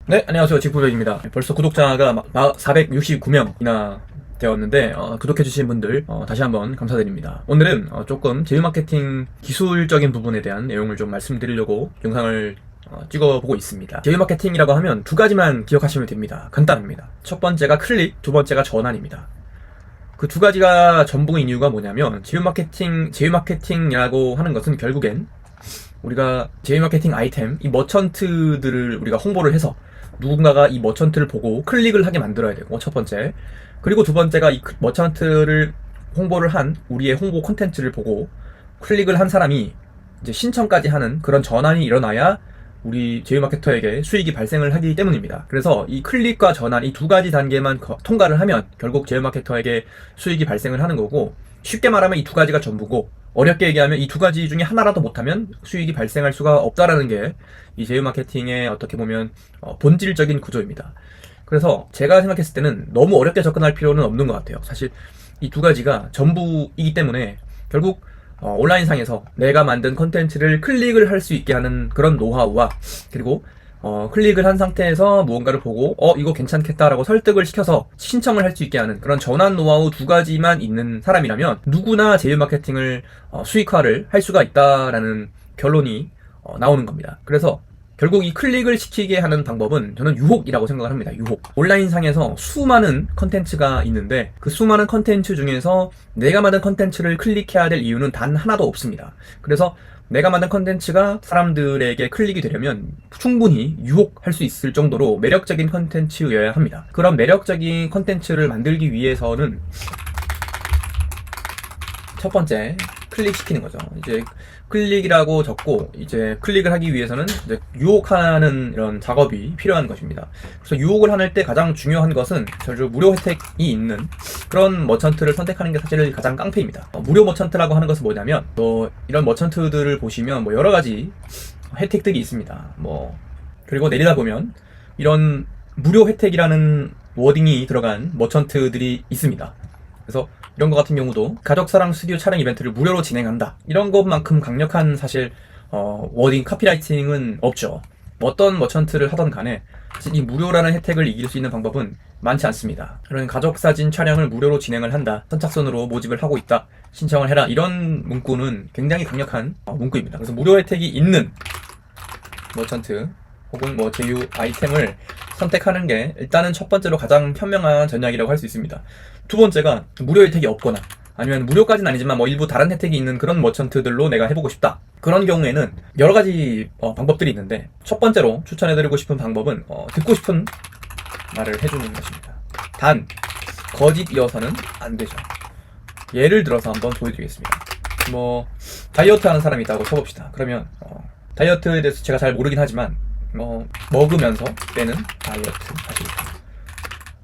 네, 안녕하세요. 직구백입니다. 벌써 구독자가 469명이나 되었는데 구독해주신 분들 다시 한번 감사드립니다. 오늘은 조금 제휴 마케팅 기술적인 부분에 대한 내용을 좀 말씀드리려고 영상을 찍어보고 있습니다. 제휴 마케팅이라고 하면 두 가지만 기억하시면 됩니다. 간단합니다. 첫 번째가 클릭, 두 번째가 전환입니다. 그 두 가지가 전부인 이유가 뭐냐면 제휴 마케팅이라고 하는 것은 결국엔 우리가 제휴 마케팅 아이템, 이 머천트들을 우리가 홍보를 해서 누군가가 이 머천트를 보고 클릭을 하게 만들어야 되고, 첫 번째. 그리고 두 번째가 이 머천트를 홍보를 한 우리의 홍보 콘텐츠를 보고 클릭을 한 사람이 이제 신청까지 하는 그런 전환이 일어나야 우리 제휴 마케터에게 수익이 발생을 하기 때문입니다. 그래서 이 클릭과 전환, 이 두 가지 단계만 통과를 하면 결국 제휴 마케터에게 수익이 발생을 하는 거고, 쉽게 말하면 이 두 가지가 전부고, 어렵게 얘기하면 이 두 가지 중에 하나라도 못하면 수익이 발생할 수가 없다라는 게 이 제휴 마케팅의 어떻게 보면 본질적인 구조입니다. 그래서 제가 생각했을 때는 너무 어렵게 접근할 필요는 없는 것 같아요. 사실 이 두 가지가 전부이기 때문에 결국 온라인상에서 내가 만든 컨텐츠를 클릭을 할 수 있게 하는 그런 노하우와, 그리고 클릭을 한 상태에서 무언가를 보고 이거 괜찮겠다라고 설득을 시켜서 신청을 할 수 있게 하는 그런 전환 노하우 두 가지만 있는 사람이라면 누구나 제휴 마케팅을 수익화를 할 수가 있다라는 결론이 나오는 겁니다. 그래서 결국 이 클릭을 시키게 하는 방법은 저는 유혹이라고 생각을 합니다. 유혹. 온라인상에서 수많은 컨텐츠가 있는데 그 수많은 컨텐츠 중에서 내가 만든 컨텐츠를 클릭해야 될 이유는 단 하나도 없습니다. 그래서 내가 만든 컨텐츠가 사람들에게 클릭이 되려면 충분히 유혹할 수 있을 정도로 매력적인 컨텐츠여야 합니다. 그런 매력적인 컨텐츠를 만들기 위해서는 첫 번째, 클릭시키는 거죠. 이제 클릭이라고 적고, 이제 클릭을 하기 위해서는 이제 유혹하는 이런 작업이 필요한 것입니다. 그래서 유혹을 하는 때 가장 중요한 것은 저를 무료 혜택이 있는 그런 머천트를 선택하는 게 사실 가장 깡패입니다. 무료 머천트라고 하는 것은 뭐냐면, 이런 머천트들을 보시면 여러 가지 혜택들이 있습니다. 그리고 내리다 보면 이런 무료 혜택이라는 워딩이 들어간 머천트들이 있습니다. 그래서 이런 것 같은 경우도 가족사랑 스튜디오 촬영 이벤트를 무료로 진행한다, 이런 것만큼 강력한 사실 워딩 카피라이팅은 없죠. 어떤 머천트를 하던 간에 이 무료라는 혜택을 이길 수 있는 방법은 많지 않습니다. 그런 가족사진 촬영을 무료로 진행을 한다, 선착순으로 모집을 하고 있다, 신청을 해라, 이런 문구는 굉장히 강력한 문구입니다. 그래서 무료 혜택이 있는 머천트 혹은 제휴 아이템을 선택하는 게 일단은 첫 번째로 가장 현명한 전략이라고 할 수 있습니다. 두 번째가 무료 혜택이 없거나 아니면 무료까지는 아니지만 일부 다른 혜택이 있는 그런 머천트들로 내가 해보고 싶다, 그런 경우에는 여러 가지 방법들이 있는데, 첫 번째로 추천해드리고 싶은 방법은 듣고 싶은 말을 해주는 것입니다. 단 거짓이어서는 안 되죠. 예를 들어서 한번 보여드리겠습니다. 다이어트 하는 사람이 있다고 쳐봅시다. 그러면 다이어트에 대해서 제가 잘 모르긴 하지만 먹으면서 빼는 다이어트 하시겠다.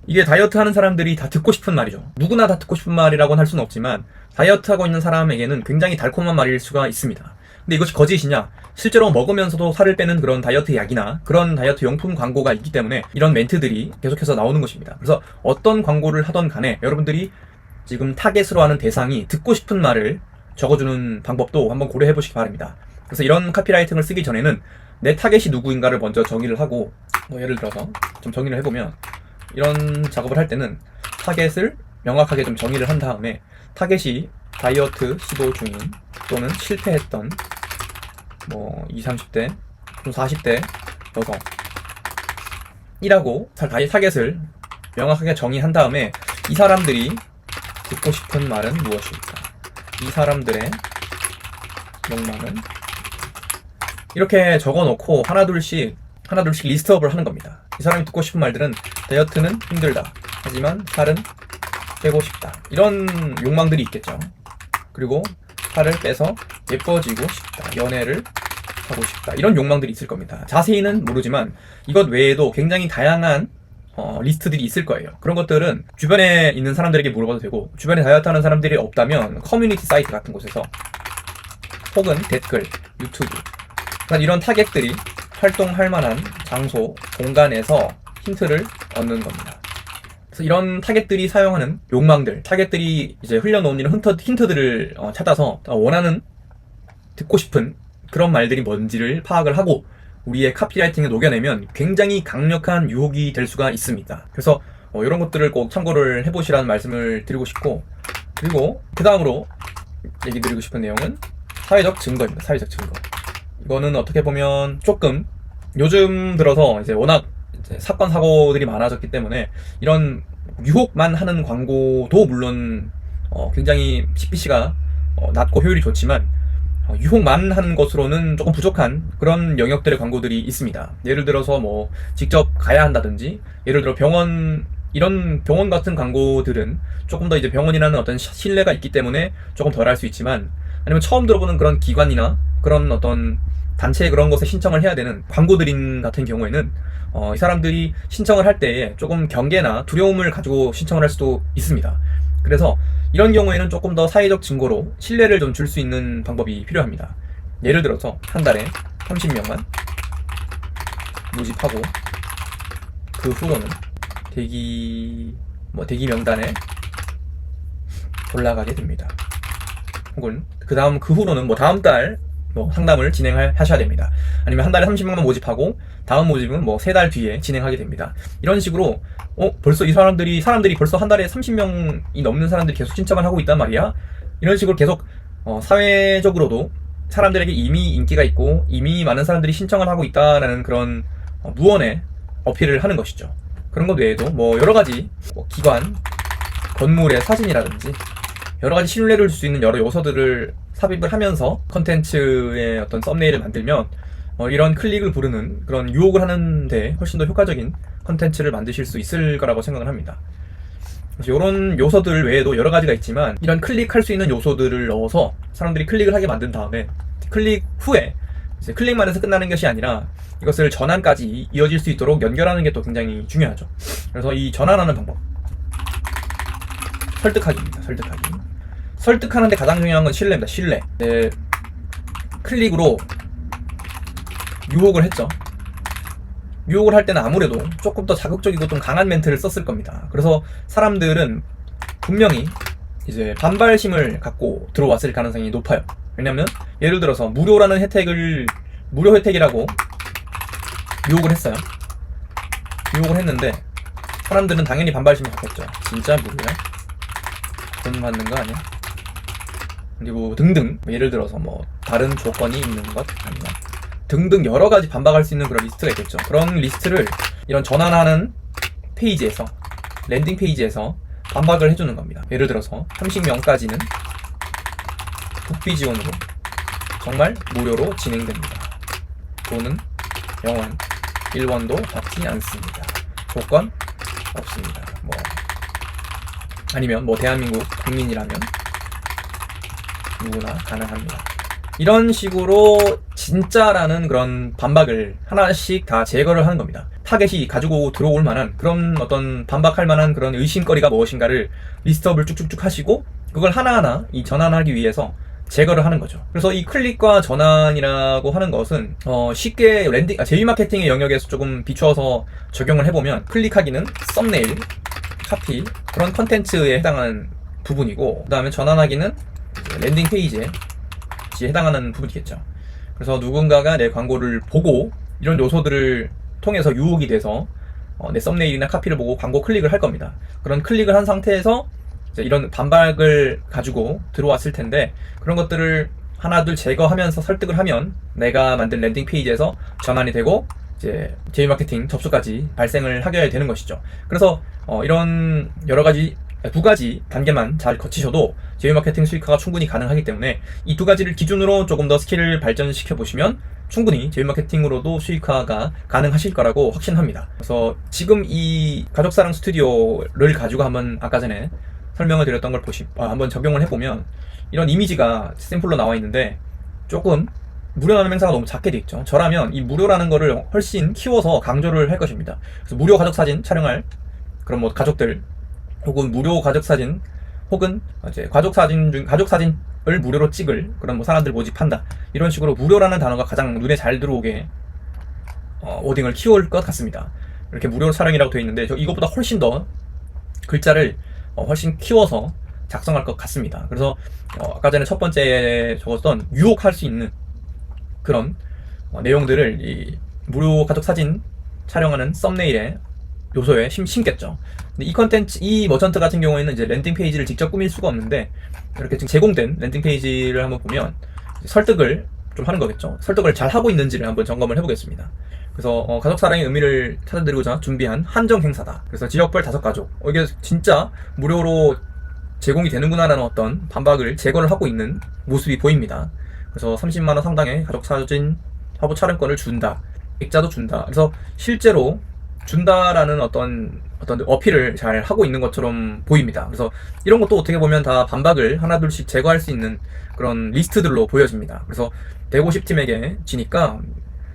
이게 다이어트 하는 사람들이 다 듣고 싶은 말이죠. 누구나 다 듣고 싶은 말이라고는 할 수는 없지만 다이어트 하고 있는 사람에게는 굉장히 달콤한 말일 수가 있습니다. 근데 이것이 거짓이냐? 실제로 먹으면서도 살을 빼는 그런 다이어트 약이나 그런 다이어트 용품 광고가 있기 때문에 이런 멘트들이 계속해서 나오는 것입니다. 그래서 어떤 광고를 하던 간에 여러분들이 지금 타겟으로 하는 대상이 듣고 싶은 말을 적어주는 방법도 한번 고려해 보시기 바랍니다. 그래서 이런 카피라이팅을 쓰기 전에는 내 타겟이 누구인가를 먼저 정의를 하고, 예를 들어서 좀 정의를 해보면, 이런 작업을 할 때는 타겟을 명확하게 좀 정의를 한 다음에, 타겟이 다이어트 시도 중인 또는 실패했던 20, 30대, 좀 40대 여성이라고 타겟을 명확하게 정의한 다음에 이 사람들이 듣고 싶은 말은 무엇일까? 이 사람들의 욕망은, 이렇게 적어놓고 하나둘씩 리스트업을 하는 겁니다. 이 사람이 듣고 싶은 말들은 다이어트는 힘들다, 하지만 살은 빼고 싶다, 이런 욕망들이 있겠죠. 그리고 살을 빼서 예뻐지고 싶다, 연애를 하고 싶다, 이런 욕망들이 있을 겁니다. 자세히는 모르지만 이것 외에도 굉장히 다양한 리스트들이 있을 거예요. 그런 것들은 주변에 있는 사람들에게 물어봐도 되고, 주변에 다이어트 하는 사람들이 없다면 커뮤니티 사이트 같은 곳에서 혹은 댓글, 유튜브, 이런 타겟들이 활동할 만한 장소, 공간에서 힌트를 얻는 겁니다. 그래서 이런 타겟들이 사용하는 욕망들, 타겟들이 이제 흘려놓은 이런 힌트들을 찾아서 원하는, 듣고 싶은 그런 말들이 뭔지를 파악을 하고, 우리의 카피라이팅을 녹여내면 굉장히 강력한 유혹이 될 수가 있습니다. 그래서 이런 것들을 꼭 참고를 해보시라는 말씀을 드리고 싶고, 그리고 그 다음으로 얘기 드리고 싶은 내용은 사회적 증거입니다. 사회적 증거. 이거는 어떻게 보면 조금 요즘 들어서 이제 워낙 이제 사건 사고들이 많아졌기 때문에 이런 유혹만 하는 광고도 물론 굉장히 CPC가 낮고 효율이 좋지만 유혹만 하는 것으로는 조금 부족한 그런 영역들의 광고들이 있습니다. 예를 들어서 뭐 직접 가야 한다든지, 예를 들어 이런 병원 같은 광고들은 조금 더 이제 병원이라는 어떤 신뢰가 있기 때문에 조금 덜 할 수 있지만, 아니면 처음 들어보는 그런 기관이나 그런 어떤 단체 그런 것에 신청을 해야 되는 광고들인 같은 경우에는 이 사람들이 신청을 할 때에 조금 경계나 두려움을 가지고 신청을 할 수도 있습니다. 그래서 이런 경우에는 조금 더 사회적 증거로 신뢰를 좀 줄 수 있는 방법이 필요합니다. 예를 들어서 한 달에 30명만 모집하고 그 후로는 대기 명단에 올라가게 됩니다. 혹은 그 후로는 뭐 다음 달 상담을 진행하셔야 됩니다. 아니면 한 달에 30명만 모집하고 다음 모집은 뭐 3달 뒤에 진행하게 됩니다. 이런 식으로 벌써 사람들이 벌써 한 달에 30명이 넘는 사람들이 계속 신청을 하고 있단 말이야. 이런 식으로 계속 사회적으로도 사람들에게 이미 인기가 있고 이미 많은 사람들이 신청을 하고 있다라는 그런 무언의 어필을 하는 것이죠. 그런 것 외에도 뭐 여러 가지 기관, 건물의 사진이라든지 여러 가지 신뢰를 줄 수 있는 여러 요소들을 삽입을 하면서 컨텐츠의 어떤 썸네일을 만들면 이런 클릭을 부르는 그런 유혹을 하는데 훨씬 더 효과적인 컨텐츠를 만드실 수 있을 거라고 생각을 합니다. 그래서 이런 요소들 외에도 여러 가지가 있지만, 이런 클릭할 수 있는 요소들을 넣어서 사람들이 클릭을 하게 만든 다음에 클릭 후에 이제 클릭만 해서 끝나는 것이 아니라 이것을 전환까지 이어질 수 있도록 연결하는 게 또 굉장히 중요하죠. 그래서 이 전환하는 방법, 설득하기입니다. 설득하는데 가장 중요한 건 신뢰입니다. 신뢰. 클릭으로 유혹을 했죠. 유혹을 할 때는 아무래도 조금 더 자극적이고 좀 강한 멘트를 썼을 겁니다. 그래서 사람들은 분명히 이제 반발심을 갖고 들어왔을 가능성이 높아요. 왜냐면 예를 들어서 무료 혜택이라고 유혹을 했어요. 유혹을 했는데 사람들은 당연히 반발심을 갖겠죠. 진짜 무료야? 돈 받는 거 아니야? 그리고 등등, 예를 들어서 뭐 다른 조건이 있는 것 아니면 등등 여러 가지 반박할 수 있는 그런 리스트가 있겠죠. 그런 리스트를 이런 전환하는 페이지에서, 랜딩 페이지에서 반박을 해주는 겁니다. 예를 들어서 30명까지는 국비 지원으로 정말 무료로 진행됩니다. 돈은 영원 1원도 받지 않습니다. 조건 없습니다. 아니면 대한민국 국민이라면 누구나 가능합니다. 이런 식으로 진짜라는 그런 반박을 하나씩 다 제거를 하는 겁니다. 타겟이 가지고 들어올 만한 그런 어떤 반박할 만한 그런 의심거리가 무엇인가를 리스트업을 쭉쭉쭉 하시고 그걸 하나하나 이 전환하기 위해서 제거를 하는 거죠. 그래서 이 클릭과 전환이라고 하는 것은 쉽게 제휴 마케팅의 영역에서 조금 비추어서 적용을 해보면, 클릭하기는 썸네일, 카피, 그런 컨텐츠에 해당하는 부분이고, 그 다음에 전환하기는 랜딩 페이지에 해당하는 부분이겠죠. 그래서 누군가가 내 광고를 보고 이런 요소들을 통해서 유혹이 돼서 내 썸네일이나 카피를 보고 광고 클릭을 할 겁니다. 그런 클릭을 한 상태에서 이제 이런 반박을 가지고 들어왔을 텐데, 그런 것들을 하나둘 제거하면서 설득을 하면 내가 만든 랜딩 페이지에서 전환이 되고 이제 제휴 마케팅 접수까지 발생을 하게 되는 것이죠. 그래서 이런 여러 가지 2가지 단계만 잘 거치셔도 제휴 마케팅 수익화가 충분히 가능하기 때문에 이 2가지를 기준으로 조금 더 스킬을 발전시켜 보시면 충분히 제휴 마케팅으로도 수익화가 가능하실 거라고 확신합니다. 그래서 지금 이 가족사랑 스튜디오를 가지고 한번 아까 전에 설명을 드렸던 걸 한번 적용을 해보면 이런 이미지가 샘플로 나와 있는데 조금 무료라는 행사가 너무 작게 돼 있죠. 저라면 이 무료라는 거를 훨씬 키워서 강조를 할 것입니다. 그래서 무료 가족사진 촬영할 그런 가족들, 혹은 무료 가족사진, 혹은 이제 가족사진을 무료로 찍을 그런 사람들 모집한다, 이런 식으로 무료라는 단어가 가장 눈에 잘 들어오게 워딩을 키울 것 같습니다. 이렇게 무료 촬영이라고 되어 있는데 이것보다 훨씬 더 글자를 훨씬 키워서 작성할 것 같습니다. 그래서 아까 전에 첫 번째에 적었던 유혹할 수 있는 그런 내용들을 무료 가족 사진 촬영하는 썸네일에 요소에 심겠죠. 근데 이 컨텐츠, 이 머천트 같은 경우에는 이제 랜딩 페이지를 직접 꾸밀 수가 없는데 이렇게 지금 제공된 랜딩 페이지를 한번 보면 설득을 좀 하는 거겠죠. 설득을 잘 하고 있는지를 한번 점검을 해보겠습니다. 그래서 가족 사랑의 의미를 찾아드리고자 준비한 한정 행사다. 그래서 지역별 5가족. 이게 진짜 무료로 제공이 되는구나라는 어떤 반박을 제거를 하고 있는 모습이 보입니다. 그래서 30만원 상당의 가족 사진 화보 촬영권을 준다. 액자도 준다. 그래서 실제로 준다라는 어떤 어필을 잘 하고 있는 것처럼 보입니다. 그래서 이런 것도 어떻게 보면 다 반박을 하나둘씩 제거할 수 있는 그런 리스트들로 보여집니다. 그래서 150팀에게 지니까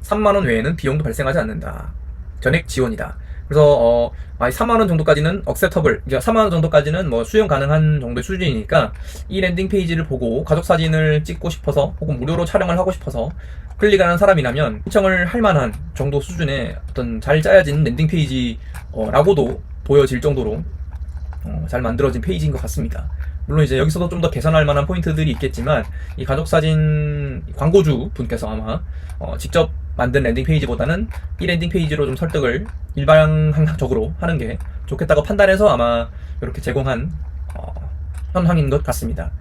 3만원 외에는 비용도 발생하지 않는다. 전액 지원이다. 그래서 3만원 정도까지는 억셉터블, 3만원 정도까지는 뭐 수용 가능한 정도의 수준이니까 이 랜딩 페이지를 보고 가족 사진을 찍고 싶어서 혹은 무료로 촬영을 하고 싶어서 클릭하는 사람이라면 신청을 할 만한 정도 수준의 어떤 잘 짜여진 랜딩 페이지라고도 보여질 정도로 잘 만들어진 페이지인 것 같습니다. 물론 이제 여기서도 좀 더 개선할 만한 포인트들이 있겠지만 이 가족사진 광고주 분께서 아마 직접 만든 랜딩 페이지보다는 이 랜딩 페이지로 좀 설득을 일방적으로 하는 게 좋겠다고 판단해서 아마 이렇게 제공한 현황인 것 같습니다.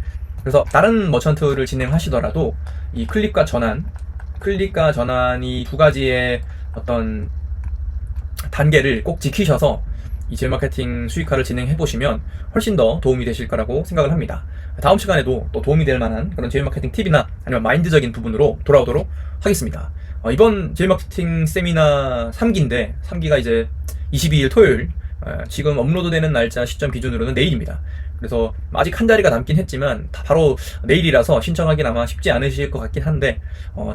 그래서 다른 머천트를 진행하시더라도 이 클릭과 전환이 2가지의 어떤 단계를 꼭 지키셔서 이 제휴 마케팅 수익화를 진행해 보시면 훨씬 더 도움이 되실 거라고 생각을 합니다. 다음 시간에도 또 도움이 될 만한 그런 제휴 마케팅 팁이나 아니면 마인드적인 부분으로 돌아오도록 하겠습니다. 이번 제휴 마케팅 세미나 3기인데 3기가 이제 22일 토요일, 지금 업로드되는 날짜 시점 기준으로는 내일입니다. 그래서 아직 한 자리가 남긴 했지만 바로 내일이라서 신청하기는 아마 쉽지 않으실 것 같긴 한데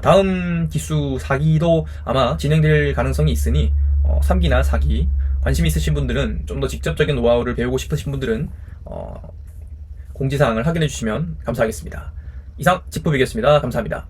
다음 기수 4기도 아마 진행될 가능성이 있으니 3기나 4기 관심 있으신 분들은 좀 더 직접적인 노하우를 배우고 싶으신 분들은 공지사항을 확인해 주시면 감사하겠습니다. 이상 직부비겠습니다. 감사합니다.